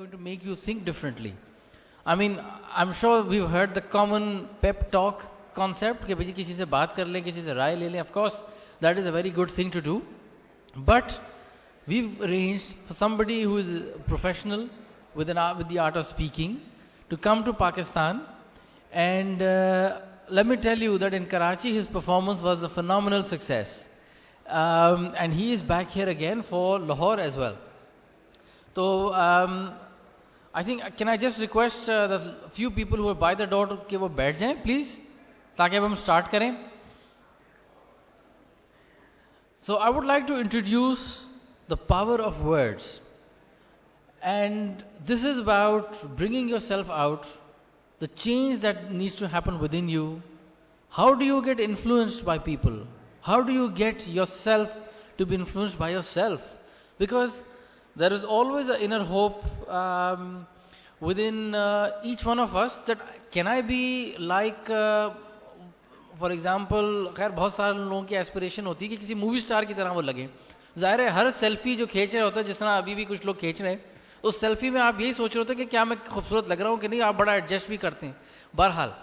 going to make you think differently. I mean, I'm sure we've heard the common pep talk concept कि भाई किसी से बात कर लें, किसी से राय ले लें. Of course, that is a very good thing to do. But we've arranged for somebody who is a professional with the art of speaking to come to Pakistan. And let me tell you that in Karachi, his performance was a phenomenal success. And he is back here again for Lahore as well. So I think, can I just request the few people who are by the door कि वो बैठ जाएं, please, ताकि अब हम start करें. So I would like to introduce the power of words. And this is about bringing yourself out, the change that needs to happen within you. How do you get influenced by people? How do you get yourself to be influenced by yourself? Because there is always an inner hope within each one of us that can I be like, for example, खैर बहुत सारे लोगों की aspiration होती है कि किसी movie star की तरह वो लगे. ज़ाहिर है हर सेल्फी जो खींच रहे होता है, जिस तरह अभी भी कुछ लोग खींच रहे हैं, उस सेल्फी में आप यही सोच रहे होते हैं कि क्या मैं खूबसूरत लग रहा हूँ कि नहीं. आप बड़ा एडजस्ट भी करते हैं. बहरहाल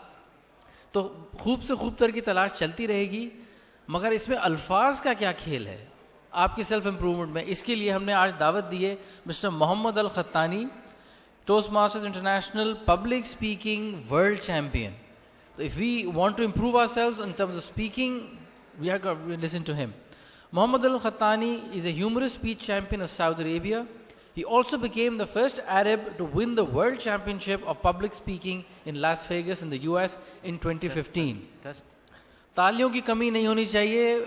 तो खूब से खूब तर की तलाश चलती रहेगी, मगर इसमें अल्फाज का क्या खेल है आपकी सेल्फ इम्प्रूवमेंट में. इसके लिए हमने आज दावत दी है mister Mohammed Al Khattani, Toastmasters international public speaking world champion. So if we want to improve ourselves in terms of speaking, we are going to listen to him. Muhammad al-Khattani is a humorous speech champion of Saudi Arabia. He also became the first Arab to win the World Championship of Public Speaking in Las Vegas in the US in 2015. तालियों की कमी नहीं होनी चाहिए.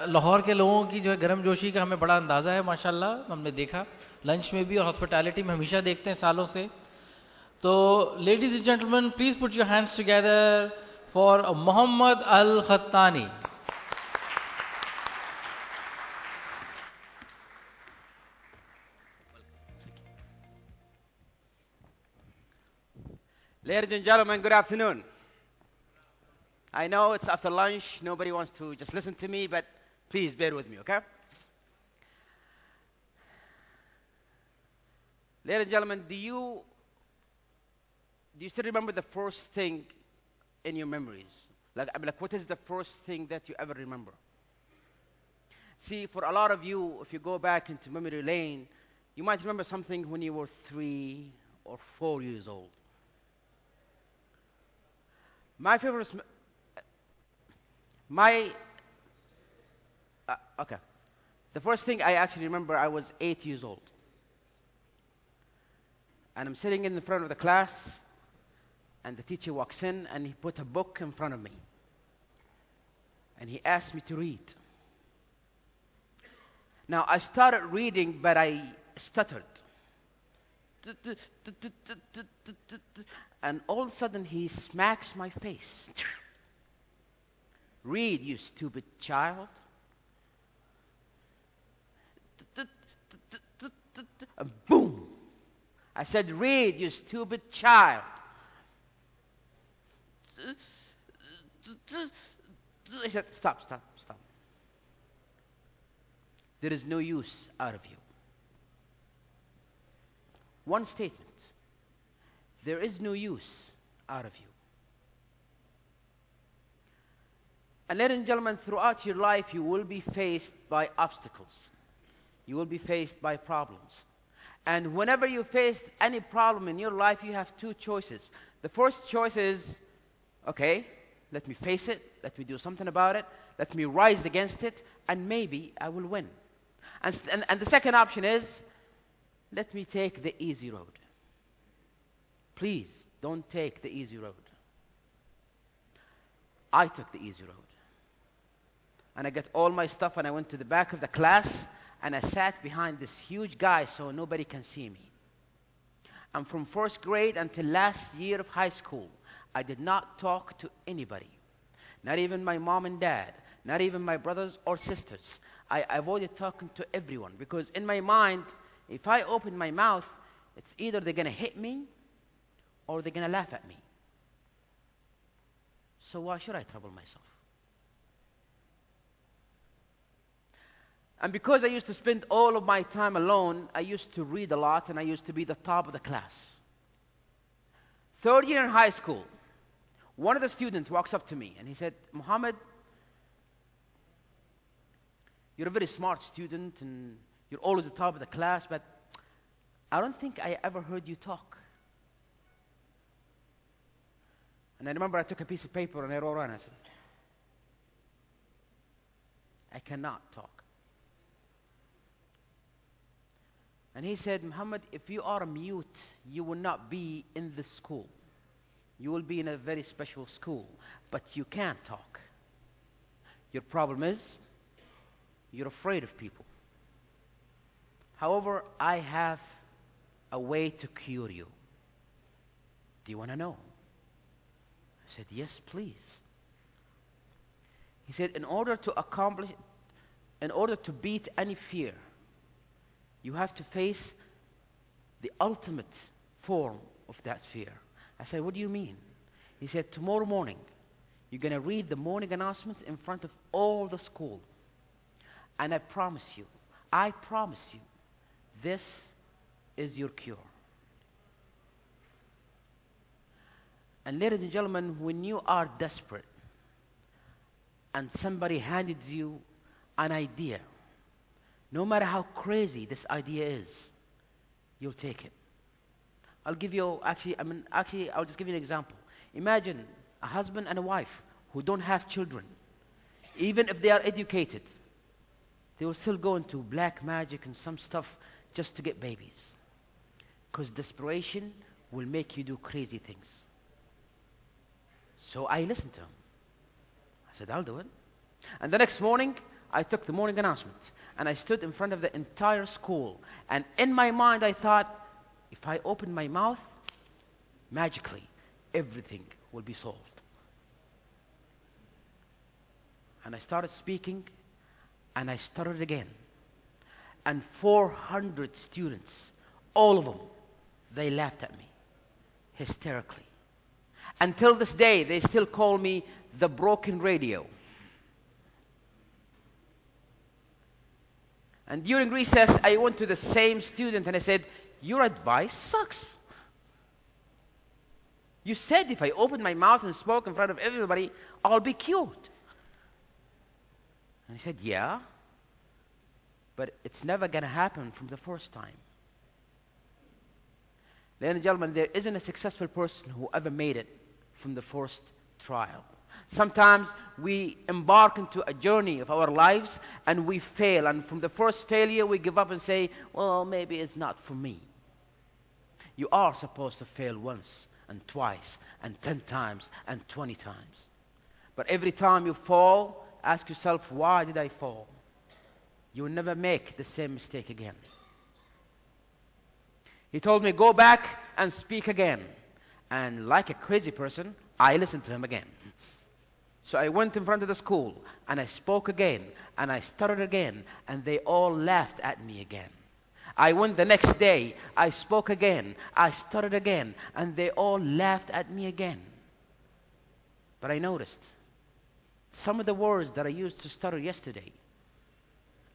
लाहौर के लोगों की जो है गर्मजोशी का हमें बड़ा अंदाज़ा है माशाल्लाह. हमने देखा लंच में भी और हॉस्पिटैलिटी में हमेशा देखते हैं सालों से. So, ladies and gentlemen, please put your hands together for Muhammad al-Khattani. Ladies and gentlemen, good afternoon. I know it's after lunch. Nobody wants to just listen to me, but please bear with me, okay? Ladies and gentlemen, do you still remember the first thing in your memories? Like, what is the first thing that you ever remember? See, for a lot of you, if you go back into memory lane, you might remember something when you were 3 or 4 years old. My favorite, okay. The first thing I actually remember, I was 8 years old. And I'm sitting in front of the class, and the teacher walks in, and he put a book in front of me. And he asked me to read. Now, I started reading, but I stuttered. And all of a sudden, he smacks my face. Read, you stupid child. And boom. I said, read, you stupid child. I said, stop. There is no use out of you. One statement. There is no use out of you. And ladies and gentlemen, throughout your life, you will be faced by obstacles. You will be faced by problems. And whenever you face any problem in your life, you have two choices. The first choice is, okay, let me face it, let me do something about it, let me rise against it, and maybe I will win. And the second option is, let me take the easy road. Please, don't take the easy road. I took the easy road. And I got all my stuff, and I went to the back of the class, and I sat behind this huge guy so nobody can see me. And from first grade until last year of high school, I did not talk to anybody. Not even my mom and dad. Not even my brothers or sisters. I avoided talking to everyone because in my mind, if I open my mouth, it's either they're going to hit me or they're going to laugh at me. So why should I trouble myself? And because I used to spend all of my time alone, I used to read a lot and I used to be the top of the class. Third year in high school, one of the students walks up to me and he said, Muhammad, you're a very smart student and you're always the top of the class, but I don't think I ever heard you talk. And I remember I took a piece of paper and I wrote on it. I said, I cannot talk. And he said, Muhammad, if you are a mute, you will not be in this school. You will be in a very special school, but you can't talk. Your problem is, you're afraid of people. However, I have a way to cure you. Do you want to know? I said, yes, please. He said, in order to beat any fear, you have to face the ultimate form of that fear. I said, what do you mean? He said, tomorrow morning, you're going to read the morning announcement in front of all the school. And I promise you, this is your cure. And ladies and gentlemen, when you are desperate and somebody handed you an idea, no matter how crazy this idea is, you'll take it. I'll just give you an example. Imagine a husband and a wife who don't have children. Even if they are educated, they will still go into black magic and some stuff just to get babies. Because desperation will make you do crazy things. So I listened to him. I said, I'll do it. And the next morning, I took the morning announcement and I stood in front of the entire school. And in my mind, I thought, if I open my mouth, magically, everything will be solved. And I started speaking, and I stuttered again. And 400 students, all of them, they laughed at me, hysterically. Until this day, they still call me the broken radio. And during recess, I went to the same student and I said, your advice sucks. You said if I opened my mouth and spoke in front of everybody, I'll be cured. And he said, yeah, but it's never going to happen from the first time. Ladies and gentlemen, there isn't a successful person who ever made it from the first trial. Sometimes we embark into a journey of our lives and we fail. And from the first failure, we give up and say, well, maybe it's not for me. You are supposed to fail once and twice and 10 times and 20 times. But every time you fall, ask yourself, why did I fall? You will never make the same mistake again. He told me, go back and speak again. And like a crazy person, I listened to him again. So I went in front of the school, and I spoke again, and I stuttered again, and they all laughed at me again. I went the next day, I spoke again, I stuttered again, and they all laughed at me again. But I noticed, some of the words that I used to stutter yesterday,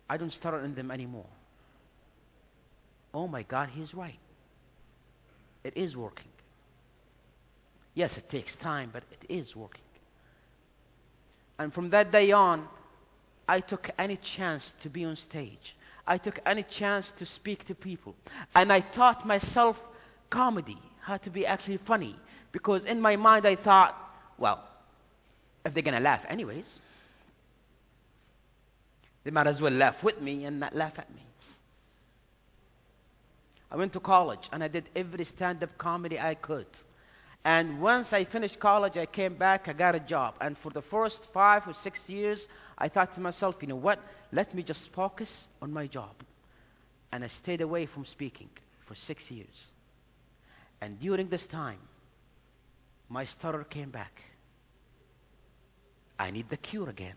I don't stutter in them anymore. Oh my God, he's right. It is working. Yes, it takes time, but it is working. And from that day on, I took any chance to be on stage. I took any chance to speak to people. And I taught myself comedy, how to be actually funny. Because in my mind I thought, well, if they're going to laugh anyways, they might as well laugh with me and not laugh at me. I went to college and I did every stand-up comedy I could. And once I finished college, I came back, I got a job. And for the first 5 or 6 years, I thought to myself, you know what? Let me just focus on my job. And I stayed away from speaking for 6 years. And during this time, my stutter came back. I need the cure again.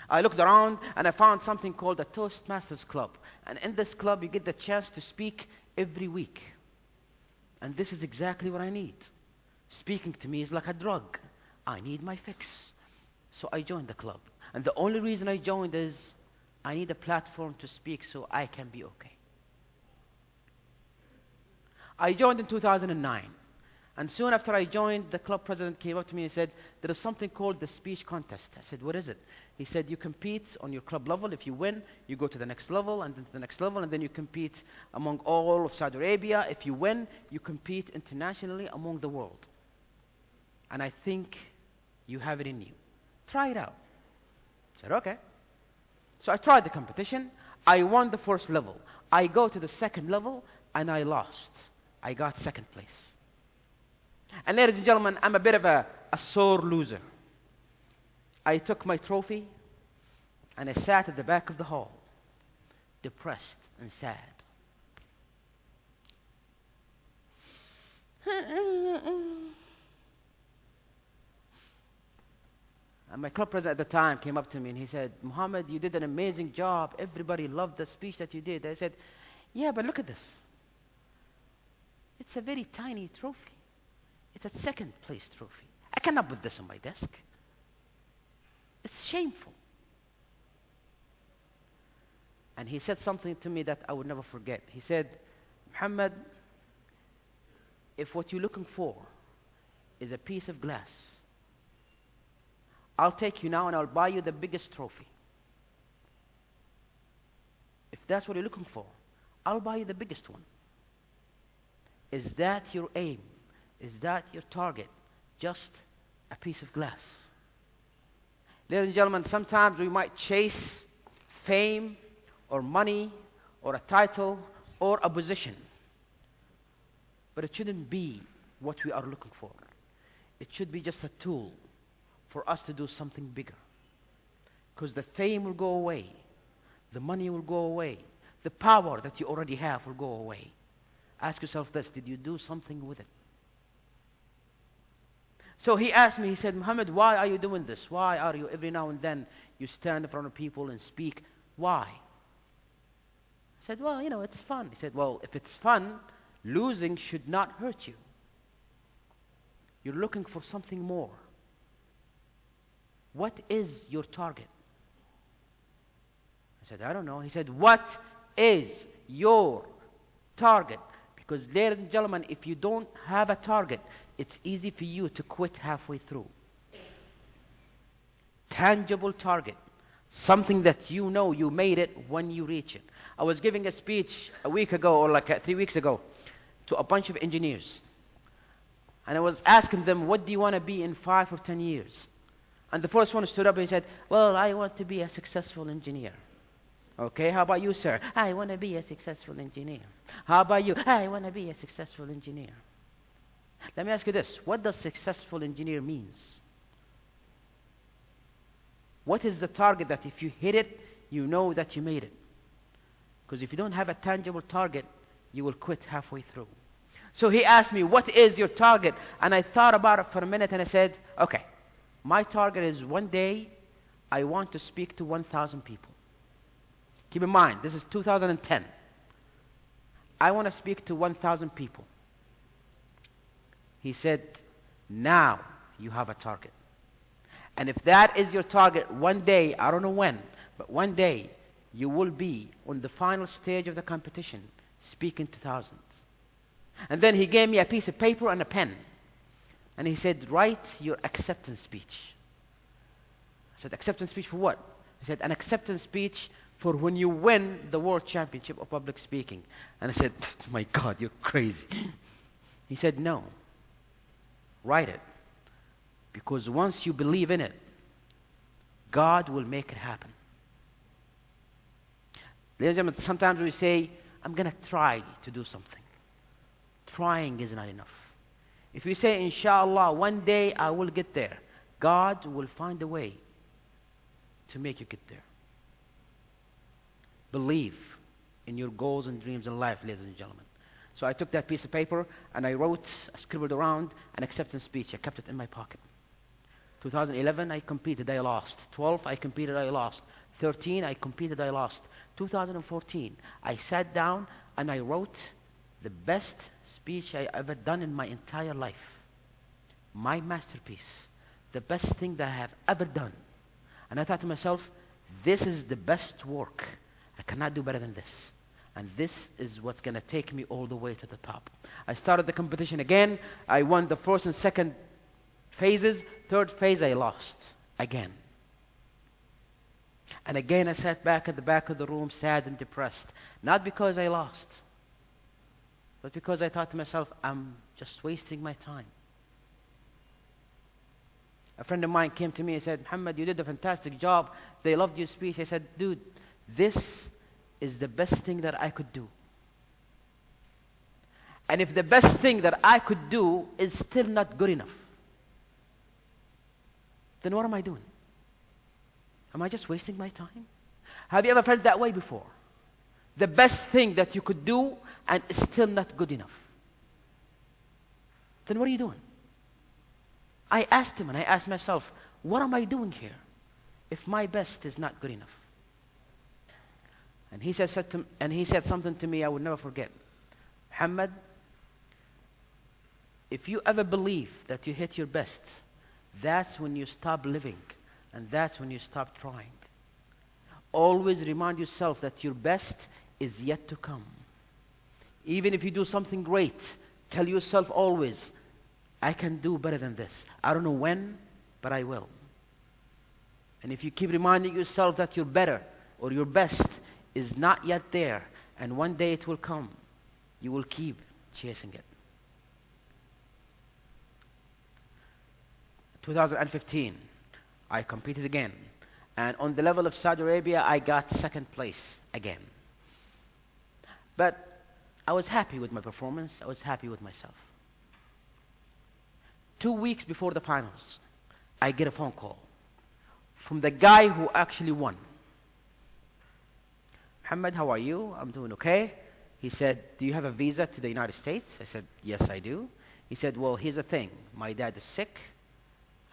I looked around and I found something called the Toastmasters Club. And in this club, you get the chance to speak every week. And this is exactly what I need. Speaking to me is like a drug. I need my fix. So I joined the club. And the only reason I joined is I need a platform to speak so I can be okay. I joined in 2009. And soon after I joined, the club president came up to me and said, there is something called the speech contest. I said, what is it? He said, you compete on your club level. If you win, you go to the next level, and then to the next level, and then you compete among all of Saudi Arabia. If you win, you compete internationally among the world. And I think you have it in you. Try it out. I said, okay. So I tried the competition. I won the first level. I go to the second level, and I lost. I got second place. And ladies and gentlemen, I'm a bit of a sore loser. I took my trophy, and I sat at the back of the hall, depressed and sad. And my club president at the time came up to me and he said, Muhammad, you did an amazing job. Everybody loved the speech that you did. I said, yeah, but look at this. It's a very tiny trophy. It's a second place trophy. I cannot put this on my desk. It's shameful. And he said something to me that I would never forget. He said, Muhammad, if what you're looking for is a piece of glass, I'll take you now and I'll buy you the biggest trophy. If that's what you're looking for, I'll buy you the biggest one. Is that your aim? Is that your target? Just a piece of glass. Ladies and gentlemen, sometimes we might chase fame or money or a title or a position. But it shouldn't be what we are looking for. It should be just a tool for us to do something bigger. Because the fame will go away. The money will go away. The power that you already have will go away. Ask yourself this, did you do something with it? So he asked me, he said, Muhammad, why are you doing this? Why are you, every now and then, you stand in front of people and speak? Why? I said, well, you know, it's fun. He said, well, if it's fun, losing should not hurt you. You're looking for something more. What is your target? I said, I don't know. He said, what is your target? Because, ladies and gentlemen, if you don't have a target, it's easy for you to quit halfway through. Tangible target. Something that you know you made it when you reach it. I was giving a speech a week ago, or like 3 weeks ago, to a bunch of engineers. And I was asking them, what do you want to be in 5 or 10 years? And the first one stood up and he said, well, I want to be a successful engineer. Okay, how about you, sir? I want to be a successful engineer. How about you? I want to be a successful engineer. Let me ask you this. What does successful engineer means? What is the target that if you hit it, you know that you made it? Because if you don't have a tangible target, you will quit halfway through. So he asked me, what is your target? And I thought about it for a minute and I said, okay, my target is one day I want to speak to 1,000 people. Keep in mind, this is 2010. I want to speak to 1,000 people. He said, now you have a target. And if that is your target, one day, I don't know when, but one day, you will be on the final stage of the competition, speaking to thousands. And then he gave me a piece of paper and a pen. And he said, write your acceptance speech. I said, acceptance speech for what? He said, an acceptance speech for when you win the World Championship of Public Speaking. And I said, my God, you're crazy. He said, no. Write it. Because once you believe in it, God will make it happen. Ladies and gentlemen, sometimes we say, I'm going to try to do something. Trying is not enough. If you say, inshallah, one day I will get there, God will find a way to make you get there. Believe in your goals and dreams in life, ladies and gentlemen. So I took that piece of paper and I wrote, I scribbled around an acceptance speech. I kept it in my pocket. 2011, I competed, I lost. 12, I competed, I lost. 13, I competed, I lost. 2014, I sat down and I wrote the best speech I ever done in my entire life. My masterpiece. The best thing that I have ever done. And I thought to myself, this is the best work. I cannot do better than this. And this is what's going to take me all the way to the top. I started the competition again. I won the first and second phases. Third phase, I lost again. And again, I sat back at the back of the room, sad and depressed. Not because I lost, but because I thought to myself, I'm just wasting my time. A friend of mine came to me and said, Muhammad, you did a fantastic job. They loved your speech. I said, dude, this is the best thing that I could do. And if the best thing that I could do is still not good enough, then what am I doing? Am I just wasting my time? Have you ever felt that way before? The best thing that you could do and it's still not good enough. Then what are you doing? I asked him and I asked myself, what am I doing here if my best is not good enough? And he said something to me I would never forget. Muhammad, if you ever believe that you hit your best, that's when you stop living and that's when you stop trying. Always remind yourself that your best is yet to come. Even if you do something great, tell yourself always, I can do better than this. I don't know when, but I will. And if you keep reminding yourself that you're better or your best is not yet there, and one day it will come, you will keep chasing it. 2015, I competed again. And on the level of Saudi Arabia, I got second place again. But I was happy with my performance. I was happy with myself. 2 weeks before the finals, I get a phone call from the guy who actually won. Muhammad, how are you? I'm doing okay. He said, do you have a visa to the United States? I said, yes, I do. He said, well, here's the thing. My dad is sick.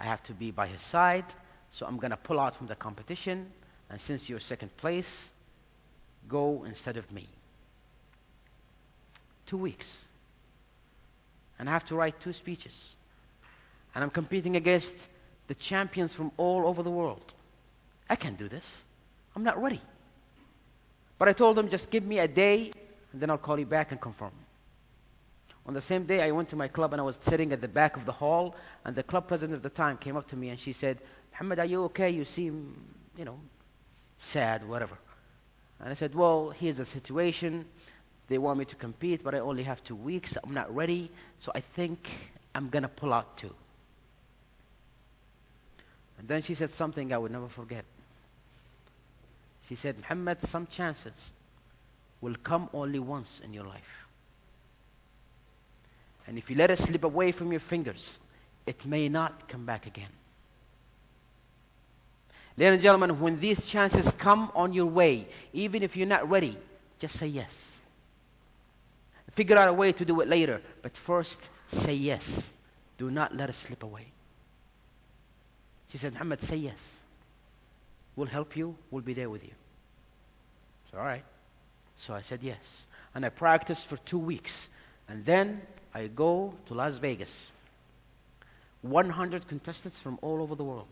I have to be by his side. So I'm going to pull out from the competition. And since you're second place, go instead of me. 2 weeks. And I have to write 2 speeches. And I'm competing against the champions from all over the world. I can't do this. I'm not ready. But I told them, just give me a day, and then I'll call you back and confirm. On the same day, I went to my club, and I was sitting at the back of the hall, and the club president at the time came up to me, and she said, Muhammad, are you okay? You seem, sad, whatever. And I said, well, here's the situation. They want me to compete, but I only have 2 weeks. I'm not ready, so I think I'm going to pull out too. And then she said something I would never forget. She said, Muhammad, some chances will come only once in your life. And if you let it slip away from your fingers, it may not come back again. Ladies and gentlemen, when these chances come on your way, even if you're not ready, just say yes. Figure out a way to do it later, but first say yes. Do not let it slip away. She said, Muhammad, say yes. We'll help you. We'll be there with you. So, all right. So I said yes. And I practiced for 2 weeks. And then I go to Las Vegas. 100 contestants from all over the world.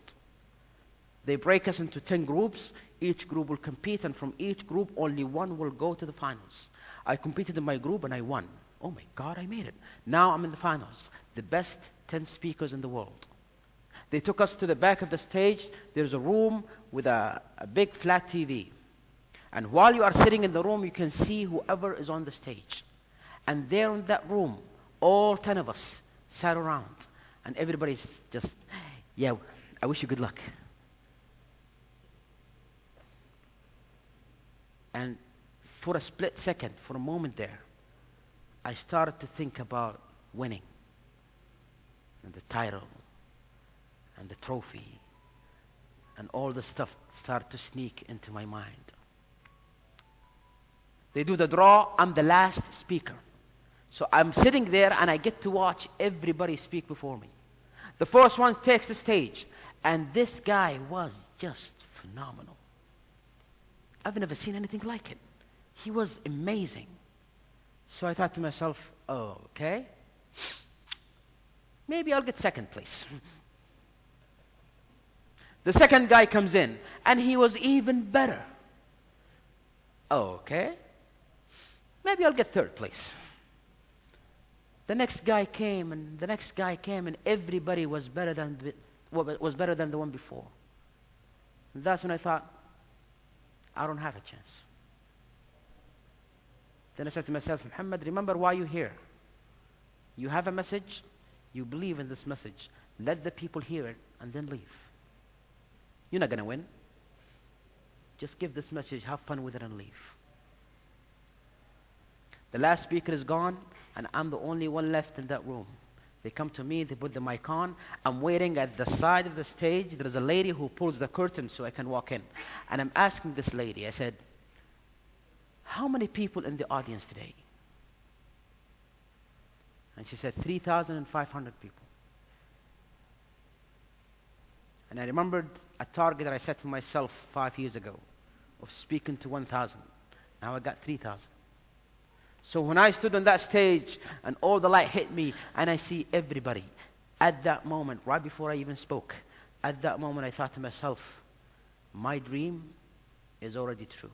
They break us into 10 groups. Each group will compete, and from each group, only one will go to the finals. I competed in my group, and I won. Oh, my God, I made it. Now I'm in the finals. The best 10 speakers in the world. They took us to the back of the stage. There's a room with a big flat TV. And while you are sitting in the room, you can see whoever is on the stage. And there in that room, all 10 of us sat around. And everybody's just, yeah, I wish you good luck. And for a split second, for a moment there, I started to think about winning. And the title. And the trophy. And all the stuff started to sneak into my mind. They do the draw. I'm the last speaker. So I'm sitting there and I get to watch everybody speak before me. The first one takes the stage. And this guy was just phenomenal. I've never seen anything like it. He was amazing. So I thought to myself, oh, okay. Maybe I'll get second place. The second guy comes in, and he was even better. Okay, maybe I'll get third place. The next guy came, and the next guy came, and everybody was better than the one before. And that's when I thought, I don't have a chance. Then I said to myself, Muhammad, remember why you're here. You have a message, you believe in this message. Let the people hear it, and then leave. You're not going to win. Just give this message, have fun with it, and leave. The last speaker is gone, and I'm the only one left in that room. They come to me, they put the mic on. I'm waiting at the side of the stage. There is a lady who pulls the curtain so I can walk in. And I'm asking this lady, I said, how many people in the audience today? And she said, 3,500 people. And I remembered a target that I set for myself 5 years ago of speaking to 1,000. Now I got 3,000. So when I stood on that stage and all the light hit me and I see everybody, at that moment, right before I even spoke, at that moment I thought to myself, my dream is already true.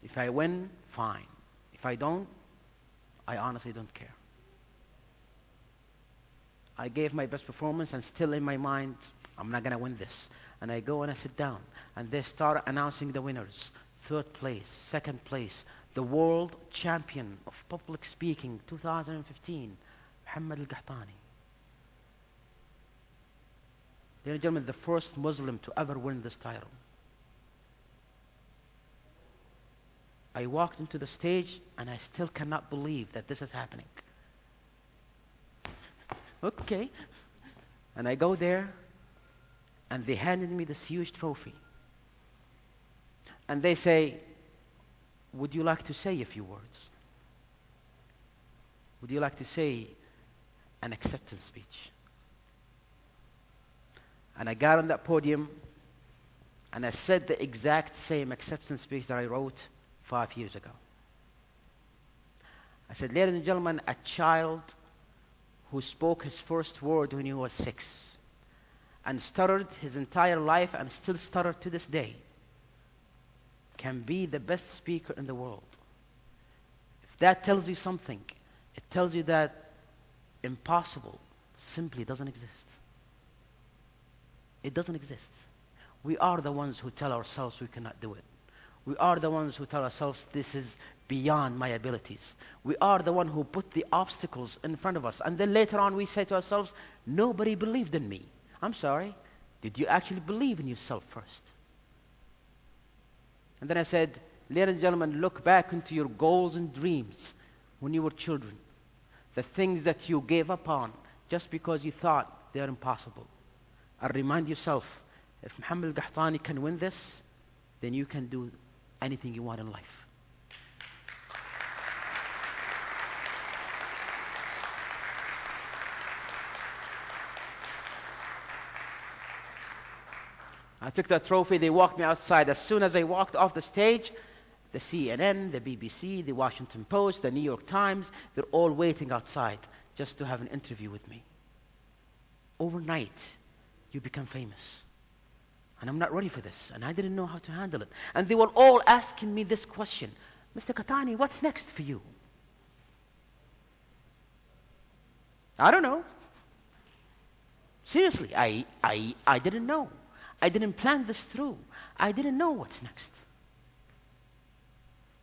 If I win, fine. If I don't, I honestly don't care. I gave my best performance, and still in my mind, I'm not going to win this. And I go and I sit down, and they start announcing the winners. Third place, second place, the world champion of public speaking 2015, Muhammad al-Qahtani. Ladies and gentlemen, the first Muslim to ever win this title. I walked into the stage, and I still cannot believe that this is happening. Okay. And I go there, and they handed me this huge trophy. And they say, would you like to say a few words? Would you like to say an acceptance speech? And I got on that podium, and I said the exact same acceptance speech that I wrote 5 years ago. I said, ladies and gentlemen, a child who spoke his first word when he was 6 and stuttered his entire life and still stutters to this day can be the best speaker in the world. If that tells you something, it tells you that impossible simply doesn't exist. It doesn't exist. We are the ones who tell ourselves we cannot do it. We are the ones who tell ourselves this is beyond my abilities. We are the one who put the obstacles in front of us. And then later on we say to ourselves, nobody believed in me. I'm sorry. Did you actually believe in yourself first? And then I said, ladies and gentlemen, look back into your goals and dreams when you were children. The things that you gave up on just because you thought they are impossible. And remind yourself, if Muhammad al-Qahtani can win this, then you can do anything you want in life. I took that trophy, they walked me outside. As soon as I walked off the stage, the CNN, the BBC, the Washington Post, the New York Times, they're all waiting outside just to have an interview with me. Overnight, you become famous. And I'm not ready for this, and I didn't know how to handle it. And they were all asking me this question, Mr. Qahtani, what's next for you? I don't know. Seriously, I didn't know. I didn't plan this through. I didn't know what's next.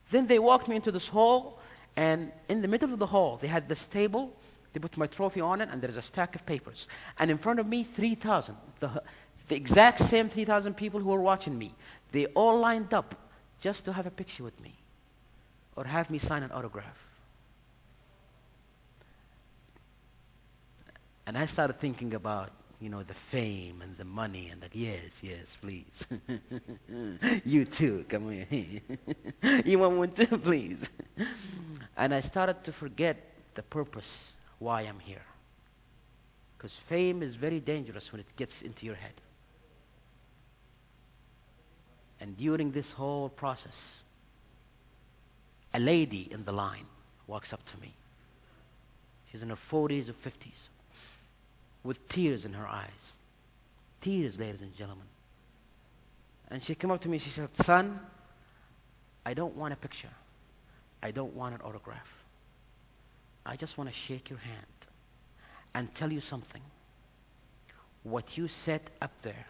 Then they walked me into this hall, and in the middle of the hall, they had this table. They put my trophy on it, and there's a stack of papers. And in front of me, 3,000. The exact same 3,000 people who were watching me. They all lined up just to have a picture with me or have me sign an autograph. And I started thinking about, the fame and the money and that, yes, please. You too, come here. You want one too, please. And I started to forget the purpose why I'm here. Because fame is very dangerous when it gets into your head. And during this whole process, a lady in the line walks up to me. She's in her 40s or 50s, with tears in her eyes. Tears, ladies and gentlemen. And she came up to me, she said, son, I don't want a picture. I don't want an autograph. I just want to shake your hand and tell you something. What you said up there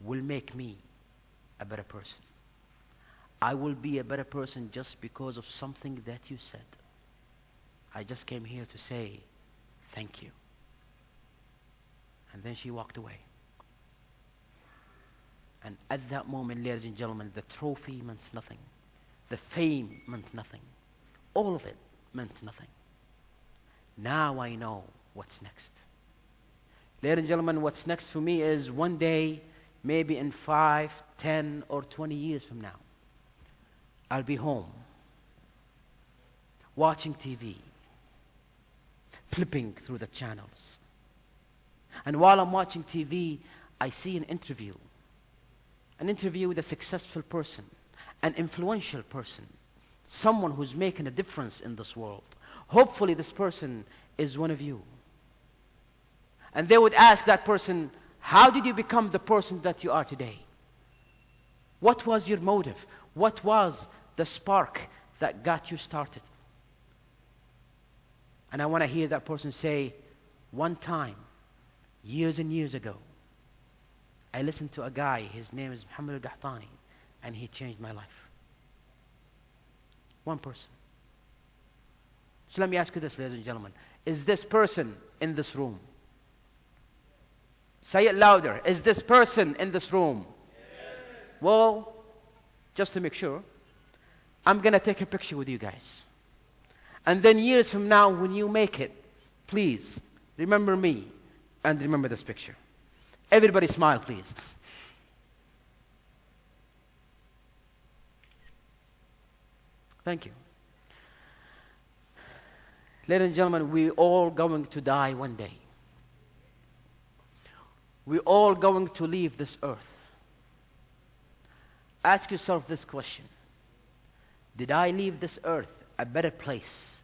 will make me a better person. I will be a better person just because of something that you said. I just came here to say thank you. And then she walked away. And at that moment, ladies and gentlemen, the trophy meant nothing. The fame meant nothing. All of it meant nothing. Now I know what's next. Ladies and gentlemen, what's next for me is one day, maybe in 5, 10, or 20 years from now, I'll be home, watching TV, flipping through the channels. And while I'm watching TV, I see an interview with a successful person, an influential person, someone who's making a difference in this world. Hopefully this person is one of you. And they would ask that person, how did you become the person that you are today? What was your motive? What was the spark that got you started? And I want to hear that person say, one time, years and years ago, I listened to a guy, his name is Muhammad al-Qahtani, and he changed my life. One person. So let me ask you this, ladies and gentlemen. Is this person in this room? Say it louder. Is this person in this room? Yes. Well, just to make sure, I'm going to take a picture with you guys. And then years from now, when you make it, please remember me and remember this picture. Everybody smile, please. Thank you. Ladies and gentlemen, we're all going to die one day. We're all going to leave this earth. Ask yourself this question. Did I leave this earth a better place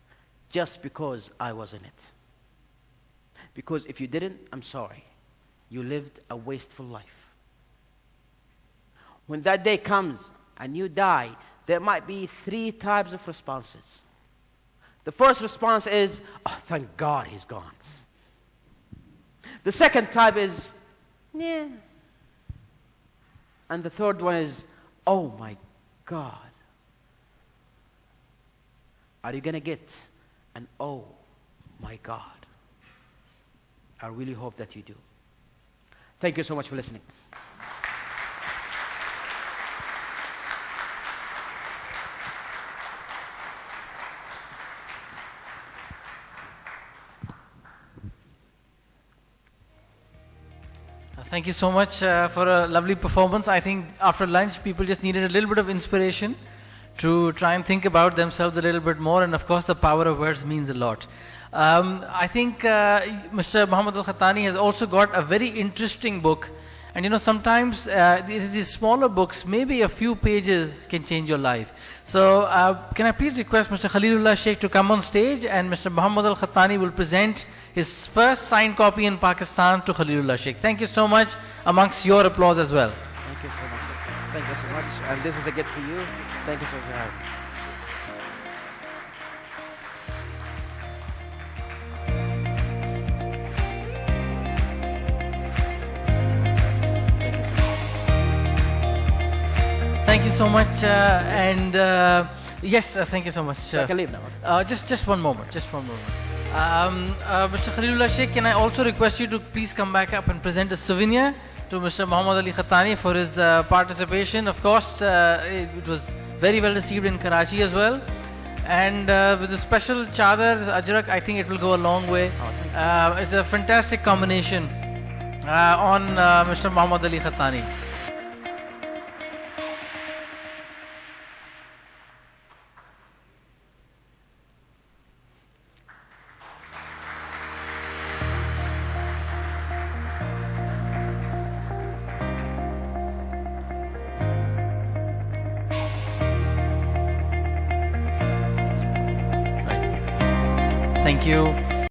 just because I was in it? Because if you didn't, I'm sorry. You lived a wasteful life. When that day comes and you die, there might be 3 types of responses. The first response is, oh, thank God he's gone. The second type is, yeah. And the third one is, oh my God. Are you going to get an oh my God? I really hope that you do. Thank you so much for listening. Thank you so much for a lovely performance. I think after lunch, people just needed a little bit of inspiration to try and think about themselves a little bit more. And of course, the power of words means a lot. I think Mr. Muhammad al-Qahtani has also got a very interesting book. And you know, sometimes these smaller books, maybe a few pages can change your life. So can I please request Mr. Khalilullah Sheikh to come on stage, and Mr. Muhammad al-Qahtani will present his first signed copy in Pakistan to Khalilullah Sheikh. Thank you so much, amongst your applause as well. Thank you so much. Thank you so much. And this is a gift for you. Thank you so much. Thank you so much, yes, thank you so much. I can leave now. Just one moment, Mr. Khalilullah Sheikh, can I also request you to please come back up and present a souvenir to Mr. Muhammad Ali Qahtani for his participation. Of course, it was very well received in Karachi as well. And with a special chadar, ajrak, I think it will go a long way. It's a fantastic combination on Mr. Muhammad Ali Qahtani. Thank you.